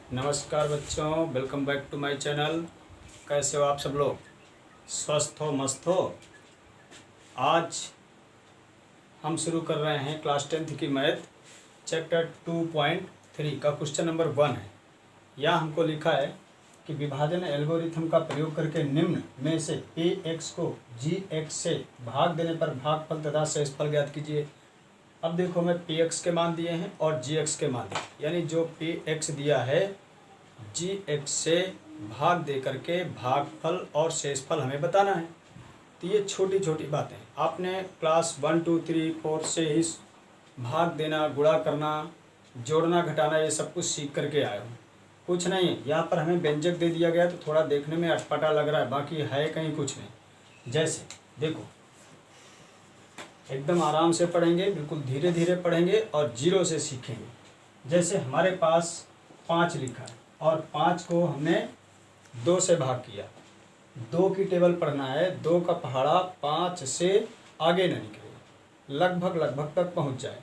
नमस्कार बच्चों, welcome back to my channel. कैसे हो आप सब लोग? स्वस्थ हो, मस्त हो? आज हम शुरू कर रहे हैं क्लास 10th की मैथ चैप्टर 2.3 का क्वेश्चन नंबर 1 है। यहाँ हमको लिखा है कि विभाजन एल्गोरिथम का प्रयोग करके निम्न में से px को gx से भाग देने पर भागफल तथा शेषफल ज्ञात कीजिए। अब देखो, मैं px के मान दिए हैं और gx के मान दिए, यानी जो px दिया है gx से भाग दे करके भागफल और शेषफल हमें बताना है। तो ये छोटी छोटी बातें आपने क्लास 1, 2, 3, 4 से ही भाग देना, गुणा करना, जोड़ना, घटाना, ये सब कुछ सीख करके आए हो। कुछ नहीं है, यहाँ पर हमें व्यंजक दे दिया गया तो थोड़ा देखने में अटपटा लग रहा है, बाकी है कहीं कुछ नहीं। जैसे देखो, एकदम आराम से पढ़ेंगे, बिल्कुल धीरे धीरे पढ़ेंगे और जीरो से सीखेंगे। जैसे हमारे पास 5 लिखा है और 5 को हमने 2 से भाग किया। 2 की टेबल पढ़ना है, 2 का पहाड़ा 5 से आगे न निकले, लगभग तक पहुंच जाए।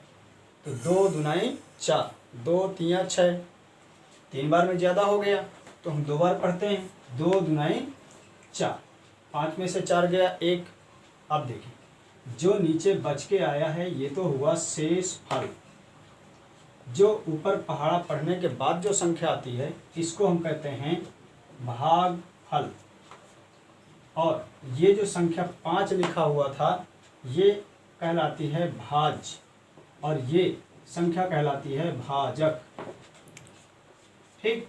तो 2 दुनाई 4, 2 तियाँ 6, 3 बार में ज़्यादा हो गया तो हम 2 बार पढ़ते हैं। 2 दुनाई 4, 5 में से 4 गया 1। अब देखिए, जो नीचे बच के आया है ये तो हुआ शेषफल। जो ऊपर पहाड़ा पढ़ने के बाद जो संख्या आती है इसको हम कहते हैं भागफल। और ये जो संख्या 5 लिखा हुआ था ये कहलाती है भाज्य और ये संख्या कहलाती है भाजक। ठीक,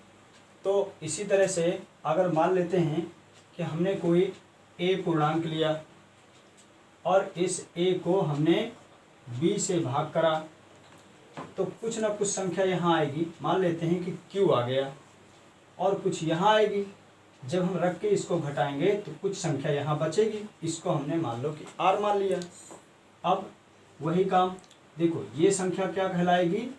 तो इसी तरह से अगर मान लेते हैं कि हमने कोई a पूर्णांक लिया और इस a को हमने b से भाग करा तो कुछ ना कुछ संख्या यहाँ आएगी। मान लेते हैं कि q आ गया और कुछ यहाँ आएगी। जब हम रख के इसको घटाएंगे तो कुछ संख्या यहाँ बचेगी, इसको हमने मान लो कि r मान लिया। अब वही काम देखो, ये संख्या क्या कहलाएगी?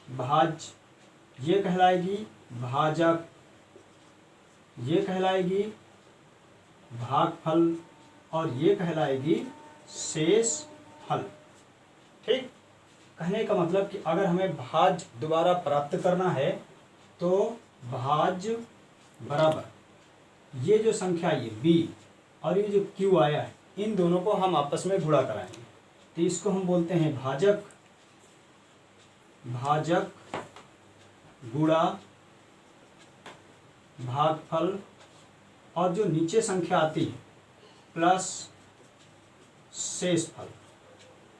भाज्य। ये कहलाएगी भाजक, ये कहलाएगी भागफल और ये कहलाएगी शेषफल। ठीक, कहने का मतलब कि अगर हमें भाज्य दोबारा प्राप्त करना है तो भाज्य बराबर ये जो संख्या ये b और ये जो q आया है इन दोनों को हम आपस में गुणा कराएंगे। तो इसको हम बोलते हैं भाजक। भाजक गुणा भागफल और जो नीचे संख्या आती है प्लस शेषफल,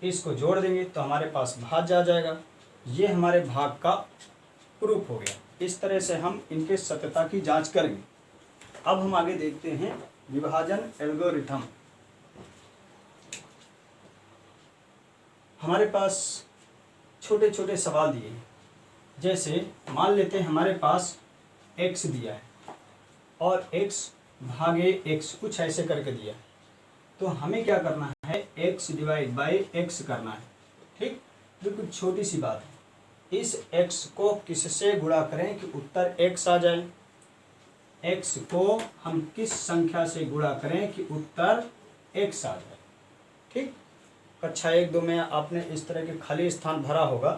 इसको जोड़ देंगे तो हमारे पास भाज्य आ जाएगा। ये हमारे भाग का प्रूफ हो गया। इस तरह से हम इनके सत्यता की जांच करेंगे। अब हम आगे देखते हैं विभाजन एल्गोरिथम। हमारे पास छोटे छोटे सवाल दिए हैं। जैसे मान लेते हैं हमारे पास x दिया है और x भागे x कुछ ऐसे करके दिया है, तो हमें क्या करना है? x डिवाइड बाई x करना है। ठीक, बिल्कुल छोटी सी बात है। इस x को किससे गुणा करें कि उत्तर x आ जाए? x को हम किस संख्या से गुणा करें कि उत्तर x आ जाए? ठीक, कक्षा 1, 2 में आपने इस तरह के खाली स्थान भरा होगा।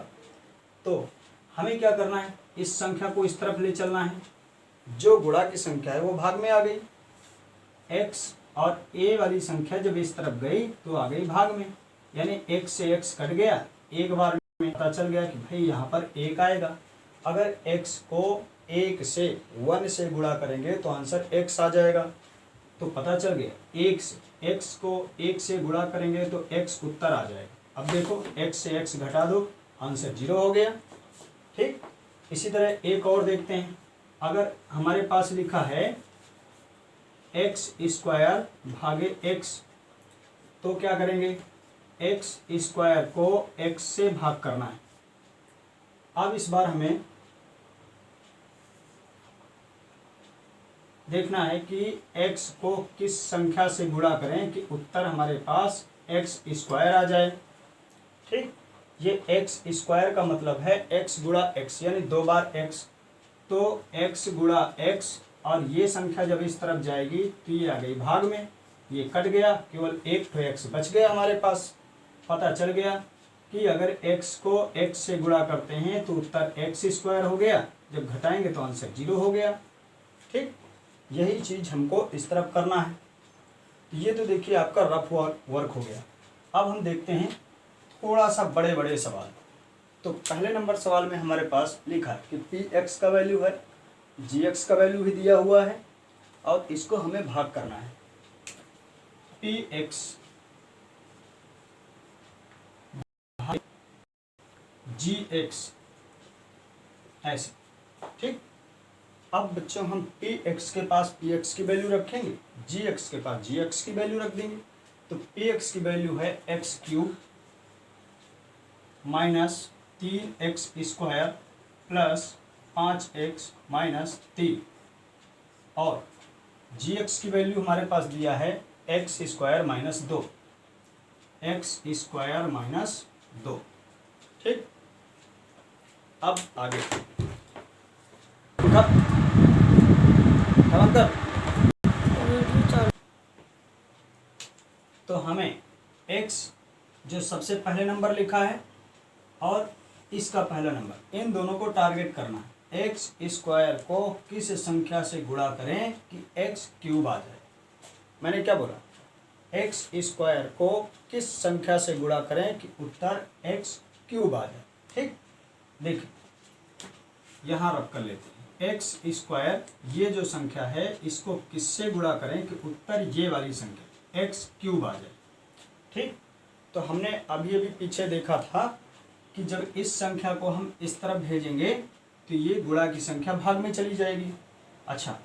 तो हमें क्या करना है? इस संख्या को इस तरफ ले चलना है। जो गुणा की संख्या है वो भाग में आ गई, x और a वाली संख्या जब इस तरफ गई तो आ गई भाग में, यानी x से x कट गया। एक बार में पता चल गया कि भाई यहाँ पर 1 आएगा। अगर x को 1 से 1 से गुणा करेंगे तो आंसर x आ जाएगा। तो पता चल गया 1 से x को 1 से गुणा करेंगे तो x उत्तर आ जाएगा। अब देखो, x से x घटा दो, आंसर 0 हो गया। ठीक, इसी तरह एक और देखते हैं। अगर हमारे पास लिखा है x स्क्वायर भागे x, तो क्या करेंगे? x स्क्वायर को x से भाग करना है। अब इस बार हमें देखना है कि x को किस संख्या से गुणा करें कि उत्तर हमारे पास x स्क्वायर आ जाए। ठीक, ये x स्क्वायर का मतलब है x गुणा x, यानी 2 बार x। तो x गुणा x और ये संख्या जब इस तरफ जाएगी तो ये आ गई भाग में, ये कट गया, केवल एक तो x बच गया हमारे पास। पता चल गया कि अगर x को x से गुणा करते हैं तो उत्तर x स्क्वायर हो गया, जब घटाएंगे तो आंसर 0 हो गया। ठीक, यही चीज़ हमको इस तरफ करना है। ये तो देखिए आपका रफ वर्क हो गया। अब हम देखते हैं थोड़ा सा बड़े बड़े सवाल। तो पहले नंबर सवाल में हमारे पास लिखा है कि पी एक्स का वैल्यू है, जी एक्स का वैल्यू भी दिया हुआ है और इसको हमें भाग करना है। पी एक्स जी एक्स ऐसे। ठीक, अब बच्चों हम पी एक्स के पास पी एक्स की वैल्यू रखेंगे, जी एक्स के पास जी एक्स की वैल्यू रख देंगे। तो पी एक्स की वैल्यू है एक्स क्यूब माइनस 3x स्क्वायर प्लस 5x माइनस 3, और जी एक्स की वैल्यू हमारे पास दिया है X square minus 2, x square minus 2। ठीक, अब आगे तो हमें x जो सबसे पहले नंबर लिखा है और इसका पहला नंबर, इन दोनों को टारगेट करना है। एक्स स्क्वायर को किस संख्या से गुणा करें कि एक्स क्यूब आ जाए। मैंने क्या बोला, एक्स स्क्वायर को किस संख्या से गुणा करें कि उत्तर एक्स क्यूब आ जाए। ठीक, देखिए यहाँ रख कर लेते हैं, एक्स स्क्वायर ये जो संख्या है इसको किससे गुणा करें कि उत्तर ये वाली संख्या एक्स क्यूब आ जाए। ठीक, तो हमने अभी पीछे देखा था कि जब इस संख्या को हम इस तरफ भेजेंगे तो ये गुणा की संख्या भाग में चली जाएगी। अच्छा,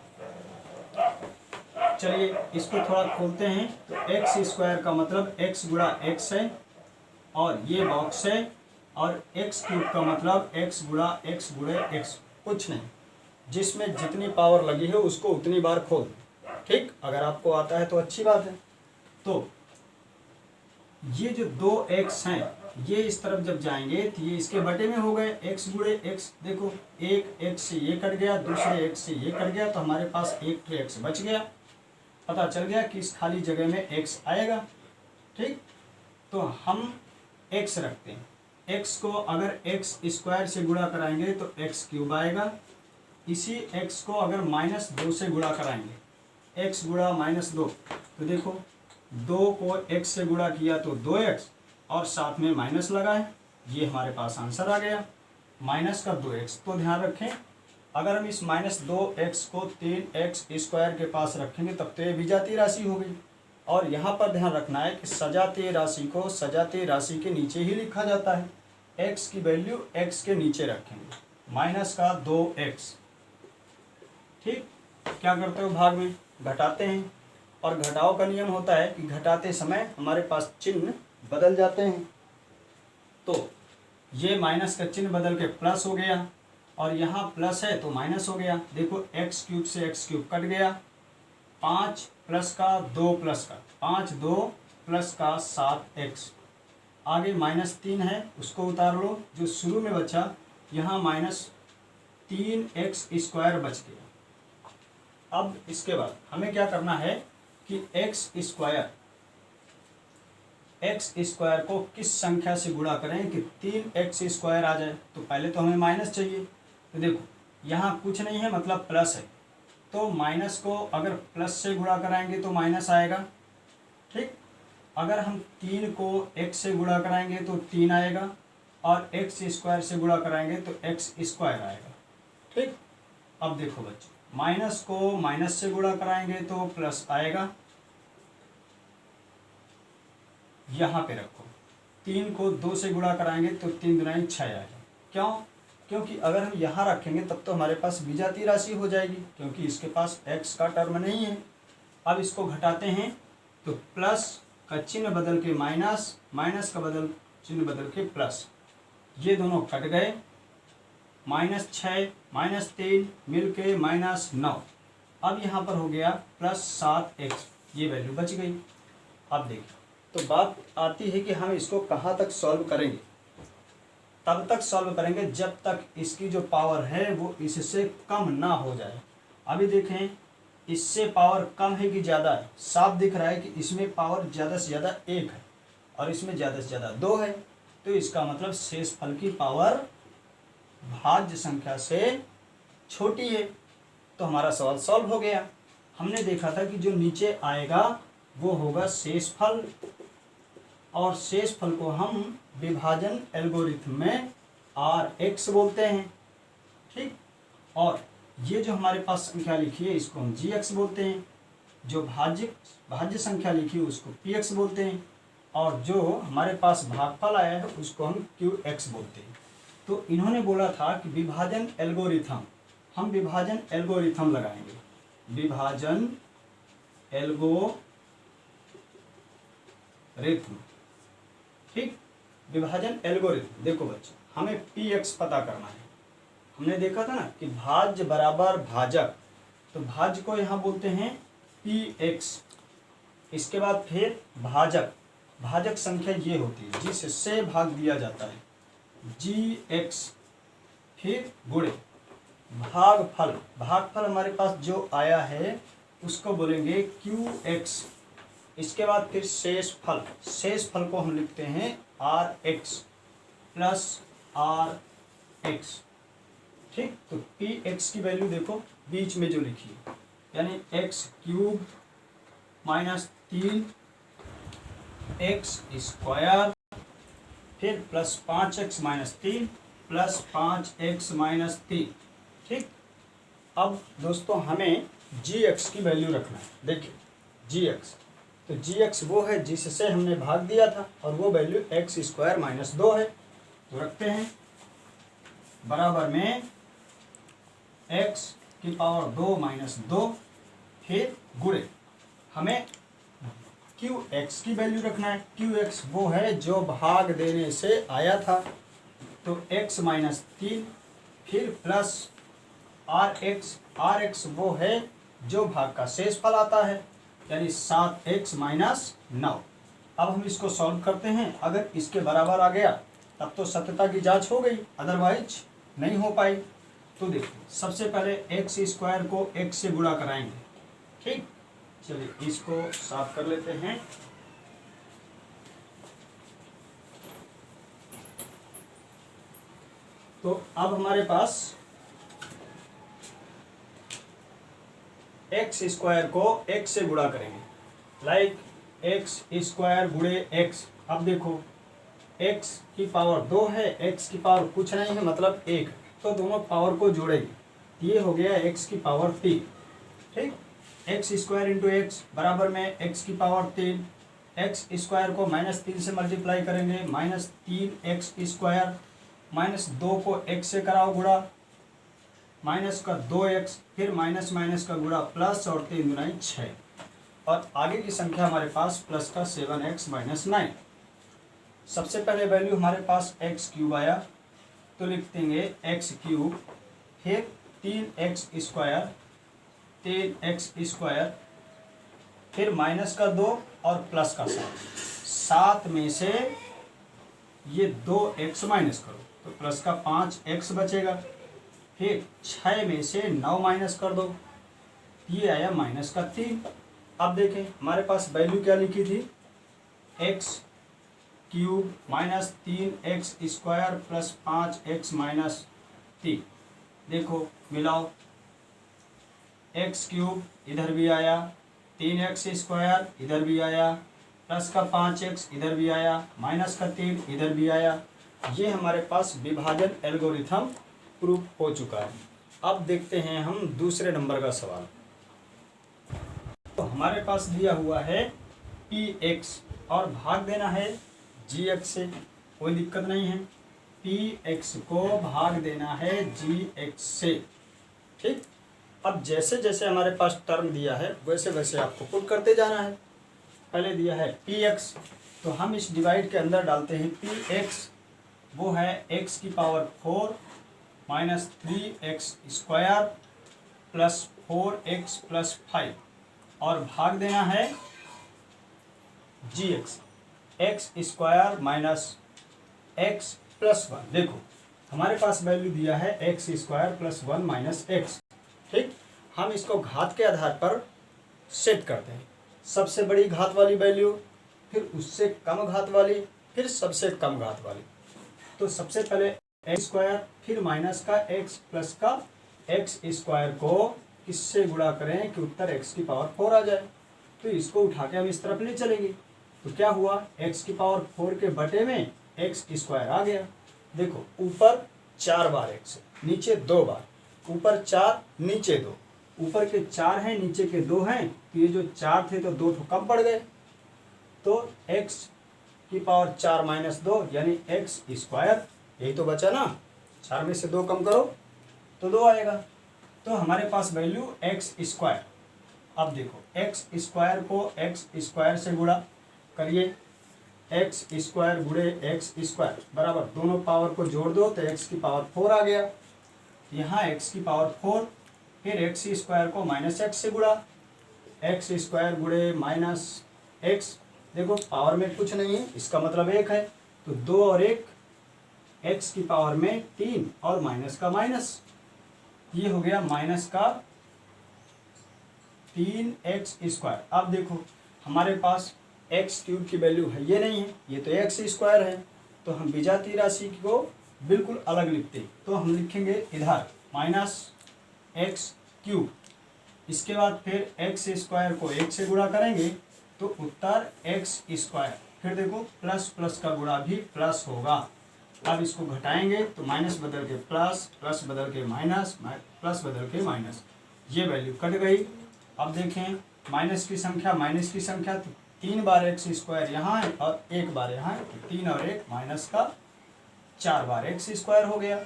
चलिए इसको थोड़ा खोलते हैं। तो एक्स स्क्वायर का मतलब एक्स गुणा एक्स है और ये बॉक्स है, और एक्स क्यूब का मतलब एक्स गुणा एक्स गुणे एक्स। कुछ नहीं, जिसमें जितनी पावर लगी है उसको उतनी बार खोल। ठीक, अगर आपको आता है तो अच्छी बात है। तो ये जो दो एक्स हैं ये इस तरफ जब जाएंगे तो ये इसके बटे में हो गए, एक्स गुणे एक्स। देखो एक एक्स से ये कट गया, दूसरे एक्स से ये कट गया, तो हमारे पास एक एक्स बच गया। पता चल गया कि इस खाली जगह में एक्स आएगा। ठीक, तो हम एक्स रखते हैं। एक्स को अगर एक्स स्क्वायर से गुणा कराएंगे तो एक्स क्यूब आएगा। इसी एक्स को अगर -2 से गुणा कराएंगे, एक्स गुणा -2, तो देखो 2 को x से गुणा किया तो 2x और साथ में माइनस लगा है, ये हमारे पास आंसर आ गया माइनस का 2x। तो ध्यान रखें, अगर हम इस -2x को 3x स्क्वायर के पास रखेंगे तब तो ये विजातीय राशि हो गई। और यहाँ पर ध्यान रखना है कि सजातीय राशि को सजातीय राशि के नीचे ही लिखा जाता है। x की वैल्यू x के नीचे रखेंगे, माइनस का 2x। ठीक, क्या करते हो, भाग में घटाते हैं, और घटाव का नियम होता है कि घटाते समय हमारे पास चिन्ह बदल जाते हैं। तो ये माइनस का चिन्ह बदल के प्लस हो गया, और यहाँ प्लस है तो माइनस हो गया। देखो एक्स क्यूब से एक्स क्यूब कट गया, 5 प्लस का 2 प्लस का 5, 2 प्लस का 7x। आगे -3 है उसको उतार लो, जो शुरू में बचा यहाँ -3x स्क्वायर बच गया। अब इसके बाद हमें क्या करना है कि एक्स स्क्वायर को किस संख्या से गुणा करें कि 3x स्क्वायर आ जाए। तो पहले तो हमें माइनस चाहिए, तो देखो यहाँ कुछ नहीं है मतलब प्लस है, तो माइनस को अगर प्लस से गुणा कराएंगे तो माइनस आएगा। ठीक, अगर हम 3 को x से गुणा कराएंगे तो 3 आएगा, और x स्क्वायर से गुणा कराएंगे तो x स्क्वायर आएगा। ठीक, अब देखो बच्चों, माइनस को माइनस से गुणा कराएंगे तो प्लस आएगा, यहाँ पे रखो। 3 को 2 से गुणा कराएंगे तो 3 दूनी 6 आएगा। क्यों? क्योंकि अगर हम यहाँ रखेंगे तब तो हमारे पास विजातीय राशि हो जाएगी, क्योंकि इसके पास x का टर्म नहीं है। अब इसको घटाते हैं तो प्लस का चिन्ह बदल के माइनस, माइनस का चिन्ह बदल के प्लस, ये दोनों कट गए। -6 -3 मिल के -9। अब यहाँ पर हो गया +7x, ये वैल्यू बच गई। अब देखिए, तो बात आती है कि हम इसको कहाँ तक सॉल्व करेंगे। तब तक सॉल्व करेंगे जब तक इसकी जो पावर है वो इससे कम ना हो जाए। अभी देखें, इससे पावर कम है कि ज़्यादा है, साफ दिख रहा है कि इसमें पावर ज़्यादा से ज़्यादा 1 है और इसमें ज़्यादा से ज़्यादा 2 है। तो इसका मतलब शेषफल की पावर भाज्य संख्या से छोटी है, तो हमारा सवाल सॉल्व हो गया। हमने देखा था कि जो नीचे आएगा वो होगा शेषफल, और शेषफल को हम विभाजन एल्गोरिथम में Rx बोलते हैं। ठीक, और ये जो हमारे पास संख्या लिखी है इसको हम Gx बोलते हैं, जो भाज्य संख्या लिखी है उसको Px बोलते हैं, और जो हमारे पास भागफल आया है उसको हम Qx बोलते हैं। तो इन्होंने बोला था कि विभाजन एल्गोरिथम, हम विभाजन एल्गोरिथम लगाएंगे, विभाजन एल्गोरिथम। ठीक, विभाजन एल्गोरिथम। देखो बच्चों, हमें Px पता करना है। हमने देखा था ना कि भाज्य बराबर भाजक, तो भाज्य को यहाँ बोलते हैं Px। इसके बाद फिर भाजक, भाजक संख्या ये होती है जिससे भाग दिया जाता है, Gx। फिर गुणे भागफल, भागफल हमारे पास जो आया है उसको बोलेंगे Qx। इसके बाद फिर शेषफल, शेषफल को हम लिखते हैं Rx प्लस Rx। ठीक, तो Px की वैल्यू देखो बीच में जो लिखी है, यानी x cube minus 3x square, फिर plus 5x minus 3 plus 5x minus 3। ठीक, अब दोस्तों हमें Gx की वैल्यू रखना है। देखिए Gx, तो Gx वो है जिससे हमने भाग दिया था, और वो वैल्यू x स्क्वायर माइनस 2 है। तो रखते हैं बराबर में x की पावर 2 माइनस 2, फिर गुणे हमें Qx की वैल्यू रखना है। Qx वो है जो भाग देने से आया था, तो x माइनस 3, फिर प्लस Rx वो है जो भाग का शेषफल आता है, यानी 7x माइनस 9। अब हम इसको सॉल्व करते हैं। अगर इसके बराबर आ गया तब तो सत्यता की जांच हो गई, अदरवाइज नहीं हो पाई। तो देखो सबसे पहले x स्क्वायर को x से गुणा कराएंगे। ठीक, चलिए इसको साफ कर लेते हैं। तो अब हमारे पास x स्क्वायर को x से गुणा करेंगे, लाइक x स्क्वायर गुणे x। अब देखो x की पावर 2 है, x की पावर कुछ नहीं है मतलब 1, तो दोनों पावर को जोड़ेंगे, ये हो गया x की पावर 3। ठीक, x स्क्वायर इंटू एक्स बराबर में x की पावर 3, x स्क्वायर को माइनस 3 से मल्टीप्लाई करेंगे, माइनस 3x स्क्वायर, माइनस 2 को x से कराओ गुणा, माइनस का 2x, फिर माइनस माइनस का गुणा प्लस, और 3 गुना 6, और आगे की संख्या हमारे पास प्लस का 7x माइनस 9। सबसे पहले वैल्यू हमारे पास x क्यूब आया, तो लिख देंगे x क्यूब, फिर 3x स्क्वायर, 3x स्क्वायर, फिर माइनस का 2 और प्लस का 7 में से ये 2x माइनस करो तो प्लस का 5x बचेगा, फिर 6 में से 9 माइनस कर दो, ये आया माइनस का 3। अब देखें हमारे पास वैल्यू क्या लिखी थी, x क्यूब माइनस 3x स्क्वायर प्लस 5x माइनस 3। देखो मिलाओ, x क्यूब इधर भी आया, 3x स्क्वायर इधर भी आया, प्लस का 5x इधर भी आया, माइनस का 3 इधर भी आया। ये हमारे पास विभाजन एल्गोरिथम प्रूफ हो चुका है। अब देखते हैं हम दूसरे नंबर का सवाल। तो हमारे पास दिया हुआ है Px और भाग देना है Gx से, कोई दिक्कत नहीं है। Px को भाग देना है Gx से। ठीक, अब जैसे जैसे हमारे पास टर्म दिया है वैसे वैसे आपको पुट करते जाना है। पहले दिया है Px, तो हम इस डिवाइड के अंदर डालते हैं Px, वो है x की पावर 4 माइनस 3x स्क्वायर प्लस 4x प्लस 5, और भाग देना है Gx, x square minus x plus 1। देखो हमारे पास वैल्यू दिया है x square plus 1 minus x। ठीक, हम इसको घात के आधार पर सेट करते हैं, सबसे बड़ी घात वाली वैल्यू, फिर उससे कम घात वाली, फिर सबसे कम घात वाली। तो सबसे पहले x स्क्वायर, फिर माइनस का x प्लस का एक्स स्क्वायर को किससे गुणा करें कि उत्तर एक्स की पावर 4 आ जाए। तो इसको उठा के हम इस तरफ ले चलेंगे तो क्या हुआ, एक्स की पावर 4 के बटे में एक्स स्क्वायर आ गया। देखो ऊपर 4 बार एक्स, नीचे 2 बार, ऊपर 4 नीचे 2, ऊपर के 4 हैं नीचे के 2 हैं, तो ये जो 4 थे तो 2 तो कम पड़ गए, तो एक्स की पावर 4 माइनस 2 यानी एक्स स्क्वायर, यही तो बचा ना, 4 में से 2 कम करो तो 2 आएगा। तो हमारे पास वैल्यू एक्स स्क्वायर। अब देखो एक्स स्क्वायर को एक्स स्क्वायर से गुणा करिए, एक्स स्क्वायर गुणे एक्स स्क्वायर बराबर दोनों पावर को जोड़ दो तो एक्स की पावर 4 आ गया। यहाँ एक्स की पावर 4, फिर एक्स स्क्वायर को माइनस एक्स से गुणा, एक्स स्क्वायर गुणे माइनस एक्स, देखो पावर में कुछ नहीं है इसका मतलब 1 है, तो 2 और 1 एक्स की पावर में 3 और माइनस का माइनस, ये हो गया माइनस का 3x स्क्वायर। अब देखो हमारे पास एक्स क्यूब की वैल्यू है ये नहीं है, ये तो एक्स स्क्वायर है, तो हम विजातीय राशि को बिल्कुल अलग लिखते हैं, तो हम लिखेंगे इधर माइनस एक्स क्यूब, इसके बाद फिर एक्स स्क्वायर को 1 से गुणा करेंगे तो उत्तर एक्स स्क्वायर, फिर देखो प्लस प्लस का गुणा भी प्लस होगा। अब इसको घटाएंगे तो माइनस बदल के प्लस, प्लस बदल के माइनस, प्लस बदल के माइनस, ये वैल्यू कट गई। अब देखें माइनस की संख्या माइनस की संख्या, तो 3 बार एक्स स्क्वायर यहाँ है और 1 बार यहाँ है, तो 3 और 1 माइनस का 4 बार एक्स स्क्वायर हो गया।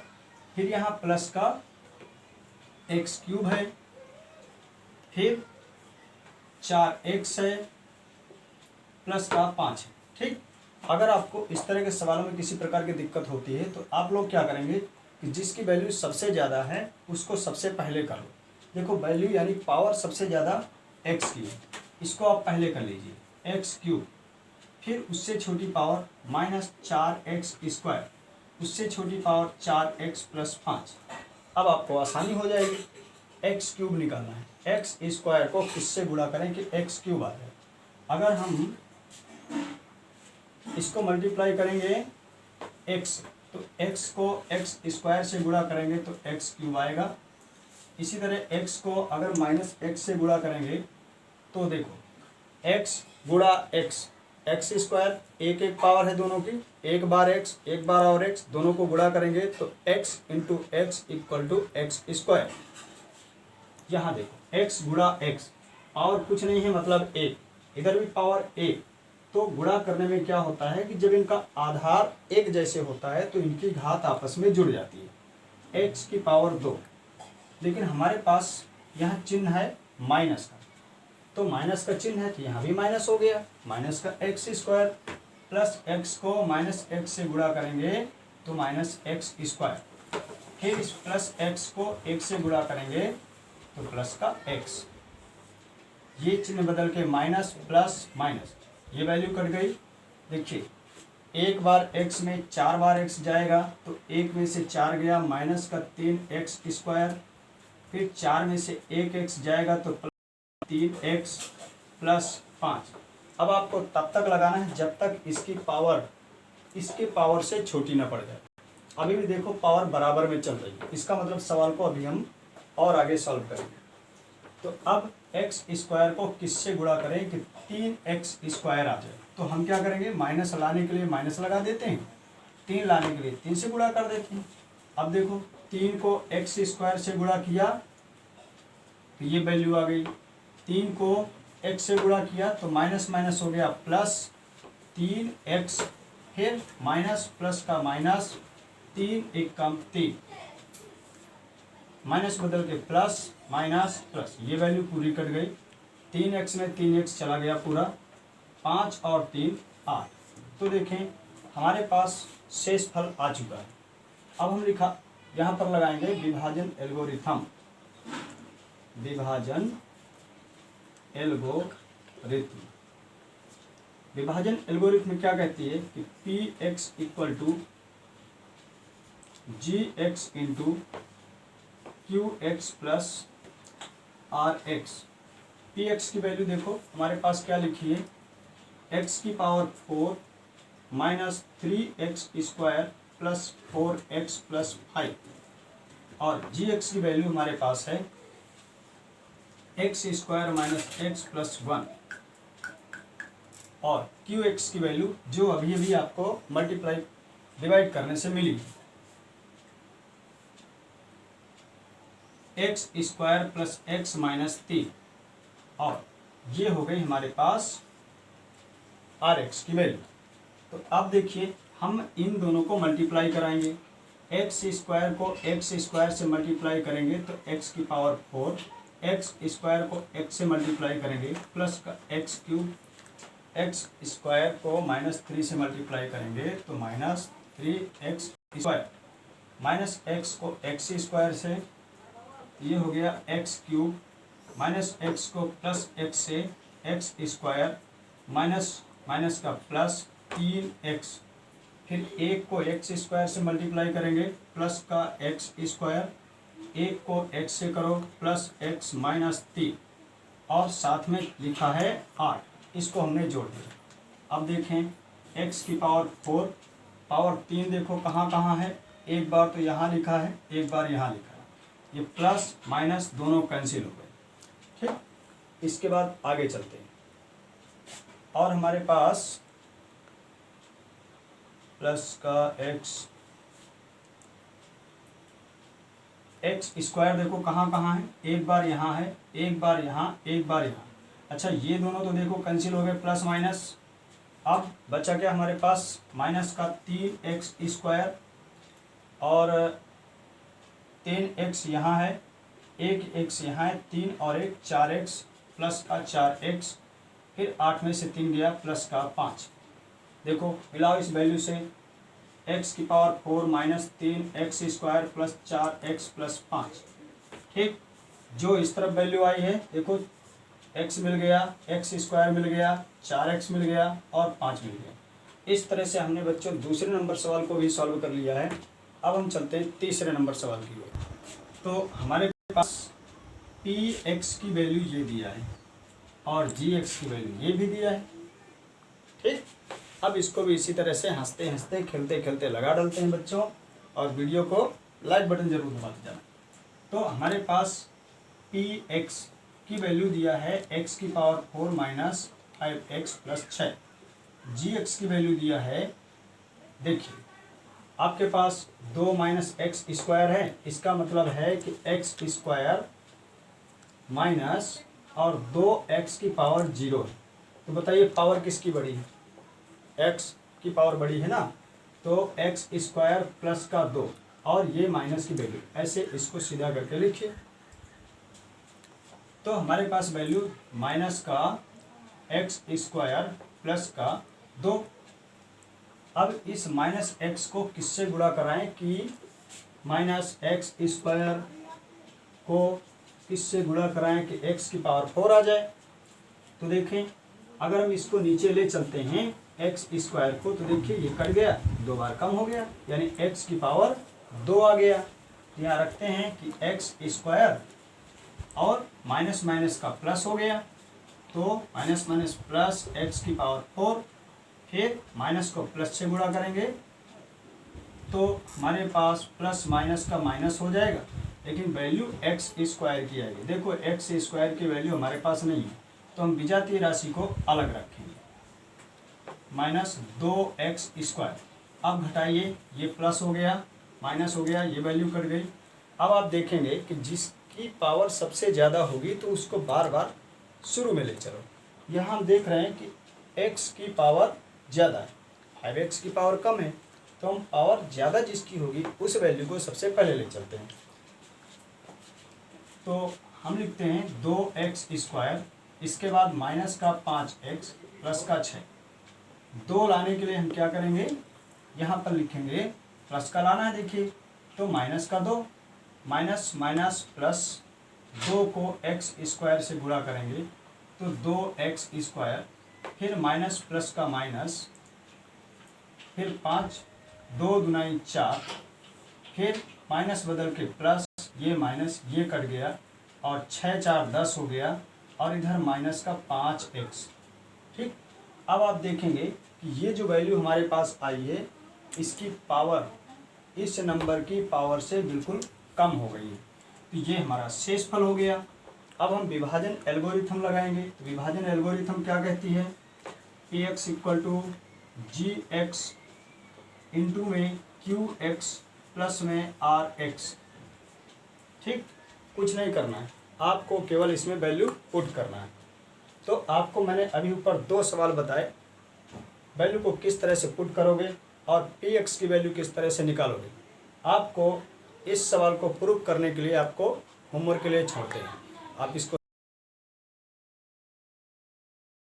फिर यहाँ प्लस का एक्स क्यूब है, फिर 4x है, प्लस का 5 है। ठीक, अगर आपको इस तरह के सवालों में किसी प्रकार की दिक्कत होती है तो आप लोग क्या करेंगे कि जिसकी वैल्यू सबसे ज़्यादा है उसको सबसे पहले कर लो। देखो वैल्यू यानी पावर सबसे ज़्यादा x की है, इसको आप पहले कर लीजिए एक्स क्यूब, फिर उससे छोटी पावर माइनस 4x स्क्वायर, उससे छोटी पावर 4x प्लस 5। अब आपको आसानी हो जाएगी, एक्स क्यूब निकालना है, एक्स स्क्वायर को किससे गुणा करें कि एक्स क्यूब आ जाए। अगर हम इसको मल्टीप्लाई करेंगे x, तो x को x स्क्वायर से गुणा करेंगे तो x क्यूब आएगा। इसी तरह x को अगर माइनस x से गुणा करेंगे तो देखो x गुणा x स्क्वायर, एक एक पावर है दोनों की, एक बार x एक बार और x, दोनों को गुणा करेंगे तो x into X equal to X square. यहाँ देखो x गुणा x, पावर कुछ नहीं है मतलब 1, इधर भी पावर 1, तो गुणा करने में क्या होता है कि जब इनका आधार एक जैसे होता है तो इनकी घात आपस में जुड़ जाती है, x की पावर 2। लेकिन हमारे पास यहाँ चिन्ह है माइनस का, तो माइनस का चिन्ह है तो यहाँ भी माइनस हो गया, माइनस का एक्स स्क्वायर, प्लस एक्स को माइनस एक्स से गुणा करेंगे तो माइनस एक्स स्क्वायर, फिर इस प्लस एक्स को 1 से गुणा करेंगे तो प्लस का एक्स, ये चिन्ह बदल के माइनस प्लस माइनस, ये वैल्यू कट गई। देखिए एक बार x में 4 बार x जाएगा तो 1 में से 4 गया माइनस का 3x स्क्वायर, फिर 4 में से 1x जाएगा तो 3x प्लस 5। अब आपको तब तक लगाना है जब तक इसकी पावर इसके पावर से छोटी ना पड़ जाए। अभी भी देखो पावर बराबर में चल रही है, इसका मतलब सवाल को अभी हम और आगे सॉल्व करेंगे। तो अब एक्स स्क्वायर को किससे गुणा करें कि 3x स्क्वायर आ जाए, तो हम क्या करेंगे माइनस लाने के लिए माइनस लगा देते हैं, 3 लाने के लिए 3 से गुणा कर देते हैं। अब देखो 3 को x स्क्वायर से गुणा किया तो ये वैल्यू आ गई, 3 को x से गुणा किया तो माइनस माइनस हो गया प्लस 3x, फिर माइनस प्लस का माइनस, 3 1 कम 3, माइनस बदल के प्लस माइनस प्लस, ये वैल्यू पूरी कट गई, 3x में 3x चला गया पूरा, 5 और 3 8। तो देखें हमारे पास शेष फल आ चुका है। अब हम लिखा यहाँ पर लगाएंगे विभाजन एल्गोरिथम, विभाजन एल्गोरिथम। विभाजन एल्गोरिथम क्या कहती है कि px equal to gx into qx plus rx। px की वैल्यू देखो हमारे पास क्या लिखी है, x की पावर 4 माइनस 3x स्क्वायर प्लस 4x प्लस 5, और जी एक्स की वैल्यू हमारे पास है X square minus X plus 1 और क्यू एक्स की वैल्यू जो अभी अभी आपको मल्टीप्लाई डिवाइड करने से मिली x square plus x minus 3 और ये हो गई हमारे पास आर एक्स की वैल्यू। तो अब देखिए हम इन दोनों को मल्टीप्लाई कराएंगे। एक्स स्क्वायर को एक्स स्क्वायर से मल्टीप्लाई करेंगे तो एक्स की पावर 4, एक्स स्क्वायर को एक्स से मल्टीप्लाई करेंगे प्लस का एक्स क्यूब, एक्स स्क्वायर को माइनस 3 से मल्टीप्लाई करेंगे तो minus 3x square, minus x को एक्स स्क्वायर से, ये हो गया एक्स क्यूब, माइनस एक्स को प्लस एक्स से एक्स स्क्वायर, माइनस माइनस का प्लस 3x, फिर एक को एक्स स्क्वायर से मल्टीप्लाई करेंगे प्लस का एक्स स्क्वायर, एक को x से करो प्लस x माइनस 3 और साथ में लिखा है 8, इसको हमने जोड़ दिया। अब देखें x की पावर 4 पावर 3 देखो कहाँ कहाँ है, एक बार तो यहाँ लिखा है, एक बार यहाँ लिखा है, ये प्लस माइनस दोनों कैंसिल हो गए। ठीक, इसके बाद आगे चलते हैं और हमारे पास प्लस का एक्स स्क्वायर देखो कहाँ कहाँ है, एक बार यहाँ है, एक बार यहाँ, एक बार यहाँ। अच्छा ये दोनों तो देखो कैंसिल हो गए प्लस माइनस। अब बचा क्या हमारे पास माइनस का 3x स्क्वायर और 10x यहाँ है, एक x यहाँ है, 3 और 1 4x प्लस का 4x, फिर 8 में से 3 गया प्लस का 5। देखो मिलाओ इस वैल्यू से, x की पावर 4 माइनस 3x स्क्वायर प्लस 4x प्लस 5। ठीक, जो इस तरफ वैल्यू आई है देखो x मिल गया, x स्क्वायर मिल गया, 4x मिल गया और 5 मिल गया। इस तरह से हमने बच्चों दूसरे नंबर सवाल को भी सॉल्व कर लिया है। अब हम चलते हैं तीसरे नंबर सवाल की ओर। तो हमारे पास px की वैल्यू ये दिया है और gx की वैल्यू ये भी दिया है। ठीक, अब इसको भी इसी तरह से हंसते हंसते खेलते खेलते लगा डालते हैं बच्चों, और वीडियो को लाइक बटन जरूर दबाते जाना। तो हमारे पास px की वैल्यू दिया है x की power 4 minus 5x plus 6, gx की वैल्यू दिया है, देखिए आपके पास 2 माइनस एक्स स्क्वायर है, इसका मतलब है कि एक्स स्क्वायर माइनस और 2x की पावर 0 है। तो बताइए पावर किसकी बड़ी है, x की पावर बड़ी है ना, तो एक्स स्क्वायर प्लस का 2 और ये माइनस की वैल्यू, ऐसे इसको सीधा करके लिखिए। तो हमारे पास वैल्यू माइनस का एक्स स्क्वायर प्लस का 2। अब इस माइनस एक्स को किससे गुणा कराएं कि माइनस एक्स स्क्वायर को किससे गुणा कराएं कि एक्स की पावर 4 आ जाए। तो देखें अगर हम इसको नीचे ले चलते हैं एक्स स्क्वायर को, तो देखिए ये कट गया, 2 बार कम हो गया, यानी एक्स की पावर 2 आ गया। यहाँ रखते हैं कि एक्स स्क्वायर और माइनस माइनस का प्लस हो गया, तो माइनस माइनस प्लस एक्स की पावर 4, फिर माइनस को प्लस से गुणा करेंगे तो हमारे पास प्लस माइनस का माइनस हो जाएगा, लेकिन वैल्यू एक्स स्क्वायर की आएगी। देखो एक्स स्क्वायर की वैल्यू हमारे पास नहीं है, तो हम विजातीय राशि को अलग रखेंगे, माइनस 2x स्क्वायर। अब घटाइए, ये प्लस हो गया, माइनस हो गया, ये वैल्यू कट गई। अब आप देखेंगे कि जिसकी पावर सबसे ज़्यादा होगी तो उसको बार बार शुरू में ले चलो। यहाँ हम देख रहे हैं कि x की पावर ज़्यादा है, 5x की पावर कम है, तो हम पावर ज़्यादा जिसकी होगी उस वैल्यू को सबसे पहले ले चलते हैं। तो हम लिखते हैं 2x स्क्वायर, इसके बाद माइनस का 5x प्लस का 6। 2 लाने के लिए हम क्या करेंगे, यहाँ पर लिखेंगे प्लस का लाना है, देखिए तो माइनस का 2, माइनस माइनस प्लस 2 को x स्क्वायर से गुणा करेंगे तो 2x स्क्वायर, फिर माइनस प्लस का माइनस, फिर 5, 2 दुनाई 4, फिर माइनस बदल के प्लस, ये माइनस ये कट गया और 6 4 10 हो गया, और इधर माइनस का 5x। ठीक, अब आप देखेंगे कि ये जो वैल्यू हमारे पास आई है इसकी पावर इस नंबर की पावर से बिल्कुल कम हो गई है। तो ये हमारा शेष फल हो गया। अब हम विभाजन एल्गोरिथम लगाएंगे। तो विभाजन एल्गोरिथम क्या कहती है, a x equal to g x into में क्यू एक्स प्लस में आर एक्स। ठीक, कुछ नहीं करना है, आपको केवल इसमें वैल्यू पुट करना है। तो आपको मैंने अभी ऊपर 2 सवाल बताए, वैल्यू को किस तरह से पुट करोगे और पी एक्स की वैल्यू किस तरह से निकालोगे। आपको इस सवाल को प्रूव करने के लिए आपको होमवर्क के लिए छोड़ते हैं, आप इसको